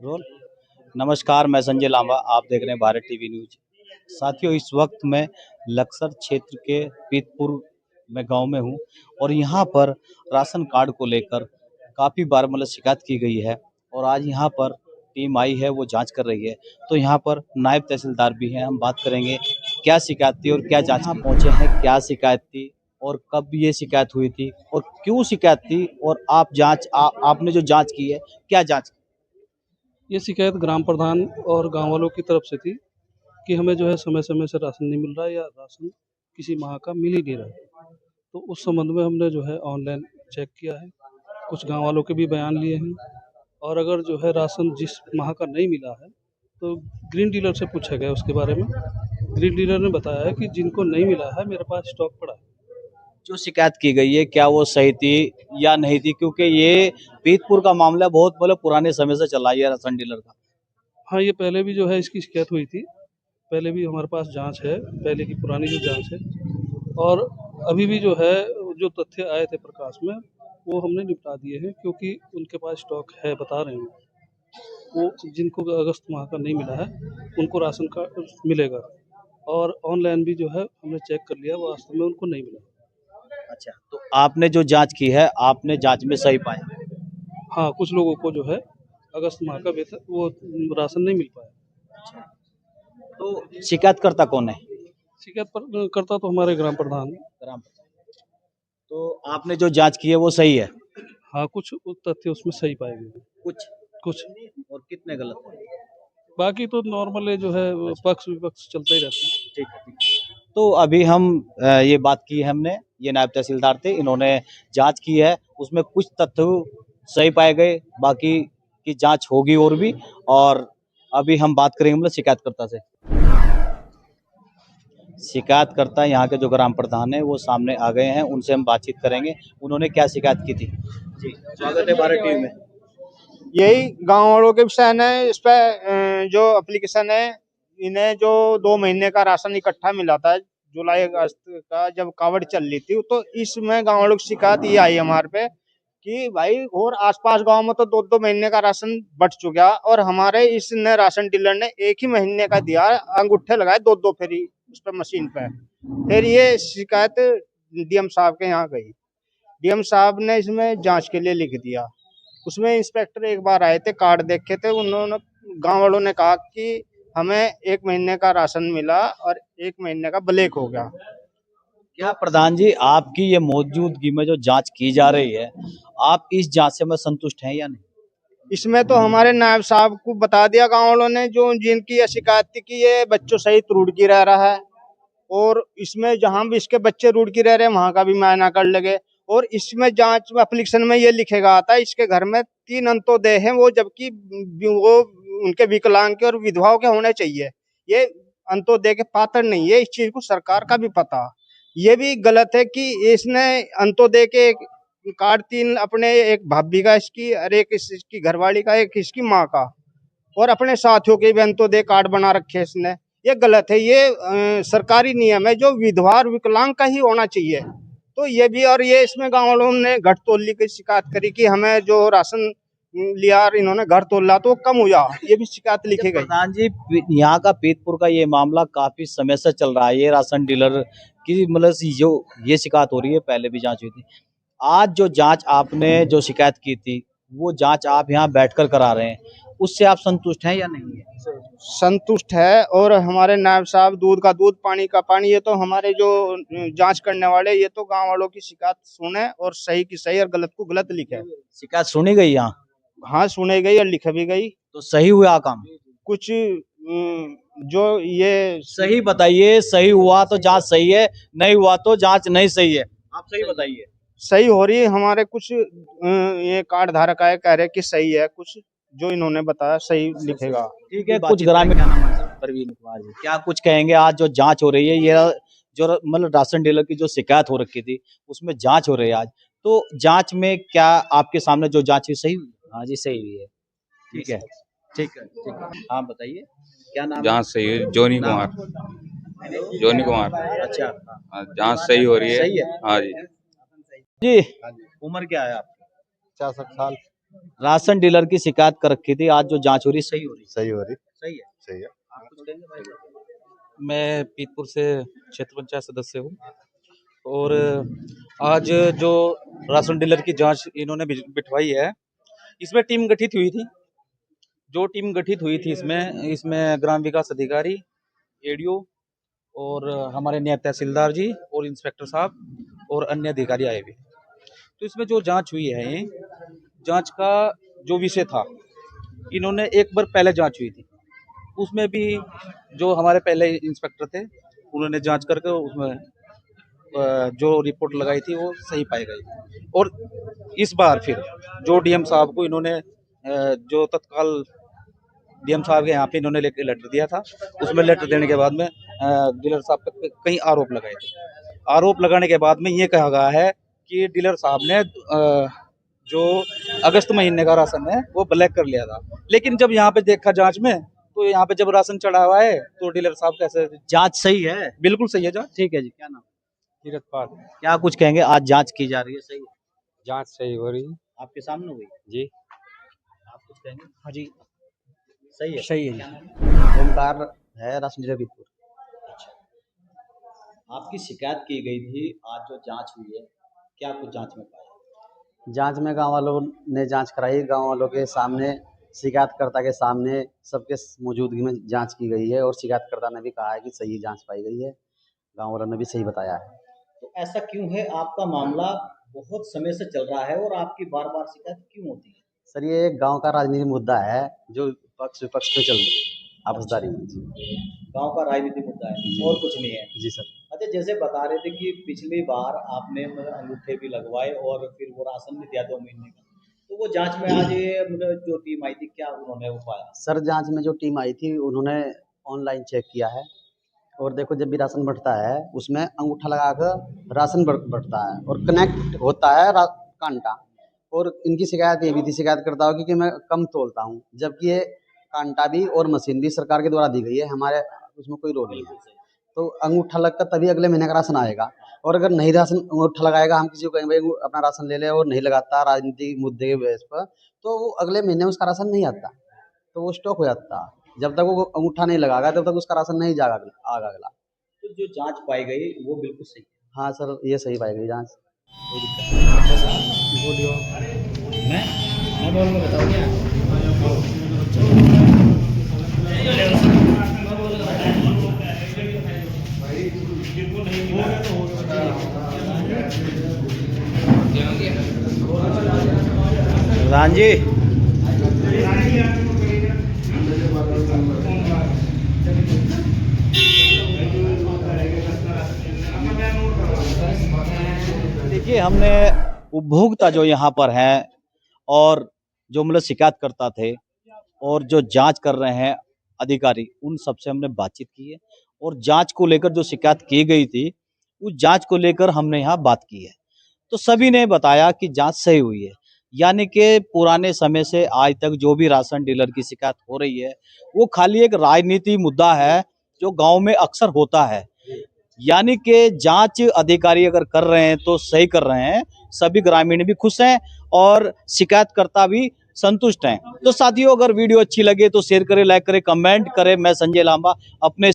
Role. नमस्कार, मैं संजय लांबा, आप देख रहे हैं भारत टीवी न्यूज। साथियों, इस वक्त मैं लक्सर क्षेत्र के पीतपुर में गांव में हूं और यहां पर राशन कार्ड को लेकर काफ़ी बार मतलब शिकायत की गई है और आज यहां पर टीम आई है, वो जांच कर रही है। तो यहां पर नायब तहसीलदार भी हैं, हम बात करेंगे क्या शिकायत थी और क्या जांच की पहुंचे हैं, क्या शिकायत थी और कब ये शिकायत हुई थी और क्यों शिकायत थी और आपने जो जांच की है, क्या जांच की? ये शिकायत ग्राम प्रधान और गांव वालों की तरफ से थी कि हमें जो है समय समय से राशन नहीं मिल रहा है या राशन किसी माह का मिल ही नहीं रहा है। तो उस संबंध में हमने जो है ऑनलाइन चेक किया है, कुछ गांव वालों के भी बयान लिए हैं और अगर जो है राशन जिस माह का नहीं मिला है तो ग्रीन डीलर से पूछा गया उसके बारे में। ग्रीन डीलर ने बताया है कि जिनको नहीं मिला है मेरे पास स्टॉक पड़ा है। जो शिकायत की गई है क्या वो सही थी या नहीं थी, क्योंकि ये पीतपुर का मामला बहुत मतलब पुराने समय से चला है राशन डीलर का। हाँ, ये पहले भी जो है इसकी शिकायत हुई थी, पहले भी हमारे पास जांच है, पहले की पुरानी जो जांच है और अभी भी जो है जो तथ्य आए थे प्रकाश में वो हमने निपटा दिए हैं, क्योंकि उनके पास स्टॉक है, बता रहे हैं वो। जिनको अगस्त माह का नहीं मिला है उनको राशन कार्ड मिलेगा और ऑनलाइन भी जो है हमने चेक कर लिया, वास्तव में उनको नहीं मिला। अच्छा, तो आपने जो जांच की है, आपने जांच में सही पाया? हाँ, कुछ लोगों को जो है अगस्त माह का वेतन वो राशन नहीं मिल पाया। तो शिकायतकर्ता कौन है? शिकायत पर करता तो हमारे ग्राम प्रधान। ग्राम पंचायत। तो आपने जो जांच की है वो सही है? हाँ, कुछ तथ्य उसमें सही पाए गए, कुछ कुछ। और कितने गलत है? बाकी तो नॉर्मल है जो है, पक्ष विपक्ष चलता ही रहता है। ठीक है, ठीक है। तो अभी हम ये बात की है हमने, ये नायब तहसीलदार थे, इन्होंने जांच की है, उसमें कुछ तथ्य सही पाए गए, बाकी की जांच होगी और भी। और अभी हम बात करेंगे मतलब शिकायतकर्ता से। शिकायतकर्ता यहाँ के जो ग्राम प्रधान है वो सामने आ गए हैं, उनसे हम बातचीत करेंगे, उन्होंने क्या शिकायत की थी। जी, स्वागत है भारत टीवी में। यही गांव वालों के विषय है। इस पे जो एप्लीकेशन है, इन्हें जो 2 महीने का राशन इकट्ठा मिला था जुलाई अगस्त का, जब कावड़ चल रही थी, तो इसमें गांव वालों की शिकायत ये आई हमारे पे कि भाई और आसपास गांव में तो 2-2 महीने का राशन बट चुका और हमारे इसने राशन डीलर ने 1 ही महीने का दिया, अंगूठे लगाए 2-2 फेरी उस पर मशीन पे। फिर ये शिकायत डीएम साहब के यहाँ गई। डीएम साहब ने इसमें जांच के लिए लिख दिया। उसमें इंस्पेक्टर एक बार आए थे, कार्ड देखे थे उन्होंने। गांव वालों ने कहा कि हमें 1 महीने का राशन मिला और 1 महीने का ब्लैक हो गया। क्या प्रधान जी, आपकी ये मौजूदगी में जो जांच की जा रही है, आप इस जांच से में संतुष्ट हैं या नहीं? इसमें तो हमारे नायब साहब को बता दिया गांव वालों ने, जो जिनकी ये शिकायत थी कि ये बच्चों सहित रुड़की रह रहा है और इसमें जहां भी इसके बच्चे रुड़की रह रहे हैं वहां का भी मुआयना कर लगे। और इसमें जांच में एप्लीकेशन में ये लिखेगा आता है इसके घर में 3 अंत्योदय हैं, वो जबकि वो उनके विकलांग के और विधवाओं के होने चाहिए। ये अंत्योदय के पात्र नहीं है, इस चीज को सरकार का भी पता। ये भी गलत है कि इसने अंत्योदय के कार्ड 3 अपने, एक भाभी का इसकी और एक इसकी घरवाली का, एक इसकी माँ का, और अपने साथियों के भी अंत्योदय कार्ड बना रखे इसने। ये गलत है। ये सरकारी नियम है जो विधवा और विकलांग का ही होना चाहिए। तो ये भी, और ये इसमें गांव वालों ने घर तोलने की शिकायत करी कि हमें जो राशन लिया और इन्होंने घर तोला तो कम हुआ, ये भी शिकायत लिखी गई। प्रधान जी, यहाँ का पीतपुर का ये मामला काफी समय से चल रहा है, ये राशन डीलर की मतलब जो ये शिकायत हो रही है, पहले भी जांच हुई थी। आज जो जांच आपने जो शिकायत की थी, वो जांच आप यहाँ बैठकर करा रहे हैं, उससे आप संतुष्ट हैं या नहीं है? संतुष्ट है। और हमारे नायब साहब दूध का दूध पानी का पानी, ये तो हमारे जो जांच करने वाले, ये तो गांव वालों की शिकायत सुने और सही की सही और गलत को गलत लिखे। शिकायत सुनी गई यहाँ? हाँ, सुनी गई और लिखी भी गई। तो सही हुआ काम? कुछ जो ये सही बताइए, सही हुआ तो जांच सही है, नहीं हुआ तो जांच नहीं सही है, आप सही बताइए। सही हो रही है। हमारे कुछ ये कार्ड धारक आए कह रहे कि सही है, कुछ जो इन्होंने बताया सही लिखेगा। ठीक है, कुछ ग्रामीण, क्या नाम है सर? प्रवीण कुमार जी, क्या कुछ कहेंगे? आज जो जांच हो रही है, ये जो मतलब राशन डीलर की जो शिकायत हो रखी थी, उसमें जांच हो रही है आज, तो जांच में क्या आपके सामने जो जांच हुई सही हुई? हाँ जी, सही हुई है। ठीक है, ठीक है, ठीक है। हाँ बताइए, क्या नाम है? जांच सही है। जोनी नाम? कुमार। जोनी कुमार। अच्छा, हाँ, जांच सही हो रही है। सही है। हाँ जी। जी, उम्र क्या है आपकी? 66 साल। राशन डीलर की शिकायत कर रखी थी, आज जो जांच हो रही सही हो रही? सही हो रही। सही है। सही है। आप कुछ कहेंगे भाई? मैं पीतपुर से क्षेत्र पंचायत सदस्य हूँ और आज जो राशन डीलर की जांच इन्होंने बिठवाई है, इसमें टीम गठित हुई थी। जो टीम गठित हुई थी इसमें ग्राम विकास अधिकारी, एडीओ और हमारे नायब तहसीलदार जी और इंस्पेक्टर साहब और अन्य अधिकारी आए हुए। तो इसमें जो जांच हुई है, जांच का जो विषय था, इन्होंने एक बार पहले जांच हुई थी, उसमें भी जो हमारे पहले इंस्पेक्टर थे उन्होंने जांच करके उसमें जो रिपोर्ट लगाई थी वो सही पाई गई। और इस बार फिर जो डीएम साहब को इन्होंने जो तत्काल डीएम साहब के यहाँ पे इन्होंने लेकर लेटर दिया था, उसमें लेटर देने के बाद में डीलर साहब पर कई आरोप लगाए थे। आरोप लगाने के बाद में ये कहा गया है कि डीलर साहब ने जो अगस्त महीने का राशन है वो ब्लैक कर लिया था, लेकिन जब यहाँ पे देखा जांच में तो यहाँ पे जब राशन चढ़ा हुआ है तो डीलर साहब कैसे? जांच सही है? बिल्कुल सही है जांच। ठीक है जी, क्या नाम? तीरथपाल। क्या कुछ कहेंगे? आज जांच की जा रही है, सही है? जांच सही हो रही आपके सामने हुई जी। आप कुछ कहेंगे? हाँ जी, सही है। सही है क्या जी। नाम? ओमकार है, राशन डीलर पीतपुर। आपकी शिकायत की गई थी, आज जो जांच हुई है क्या कुछ जांच में पाया? जांच में गांव वालों ने जांच कराई, गांव वालों के सामने, शिकायतकर्ता के सामने, सबके मौजूदगी में जांच की गई है और शिकायतकर्ता ने भी कहा है कि सही जांच पाई गई है, गांव वालों ने भी सही बताया है। तो ऐसा क्यों है? आपका मामला बहुत समय से चल रहा है और आपकी बार बार शिकायत क्यों होती है? सर, ये एक गांव का राजनीतिक मुद्दा है जो पक्ष विपक्ष में चल आपसदारी में। जी गांव का राजनीतिक मुद्दा है और कुछ नहीं है? जी सर। अच्छा, जैसे बता रहे थे कि पिछली बार आपने मतलब अंगूठे भी लगवाए और फिर वो राशन भी दिया 2 महीने का, तो वो जांच में आज ये मतलब जो टीम आई थी क्या उन्होंने वो पाया? सर, जांच में जो टीम आई थी उन्होंने ऑनलाइन चेक किया है और देखो, जब भी राशन बढ़ता है उसमें अंगूठा लगाकर राशन बढ़ता है और कनेक्ट होता है कांटा। और इनकी शिकायत ये भी थी शिकायतकर्ताओं की कि मैं कम तोलता हूँ, जबकि ये कांटा भी और मशीन भी सरकार के द्वारा दी गई है, हमारे उसमें कोई रोल नहीं है। तो अंगूठा लगकर तभी अगले महीने का राशन आएगा, और अगर नहीं राशन अंगूठा लगाएगा, हम किसी को कहेंगे भाई अपना राशन ले ले और नहीं लगाता राजनीतिक मुद्दे के बेस पर, तो वो अगले महीने उसका राशन नहीं आता, तो वो स्टॉक हो जाता। जब तक वो अंगूठा नहीं लगाएगा तब तक उसका राशन नहीं जाएगा अगला। तो जो जांच पाई गई वो बिल्कुल सही है? हाँ सर, ये सही पाई गई जांच। मैं बोल के बताऊँ क्या? प्रधान जी, देखिए हमने उपभोक्ता जो यहाँ पर हैं और जो मतलब शिकायत करता थे और जो जांच कर रहे हैं अधिकारी, उन सबसे हमने बातचीत की है और जांच को लेकर जो शिकायत की गई थी उस जांच को लेकर हमने यहाँ बात की है। तो सभी ने बताया कि जांच सही हुई है, यानी कि पुराने समय से आज तक जो भी राशन डीलर की शिकायत हो रही है वो खाली एक राजनीति मुद्दा है जो गांव में अक्सर होता है। यानी कि जांच अधिकारी अगर कर रहे हैं तो सही कर रहे हैं, सभी ग्रामीण भी खुश हैं और शिकायतकर्ता भी संतुष्ट हैं। तो साथियों, अगर वीडियो अच्छी लगे तो शेयर करें, लाइक करें, कमेंट करें। मैं संजय लांबा अपने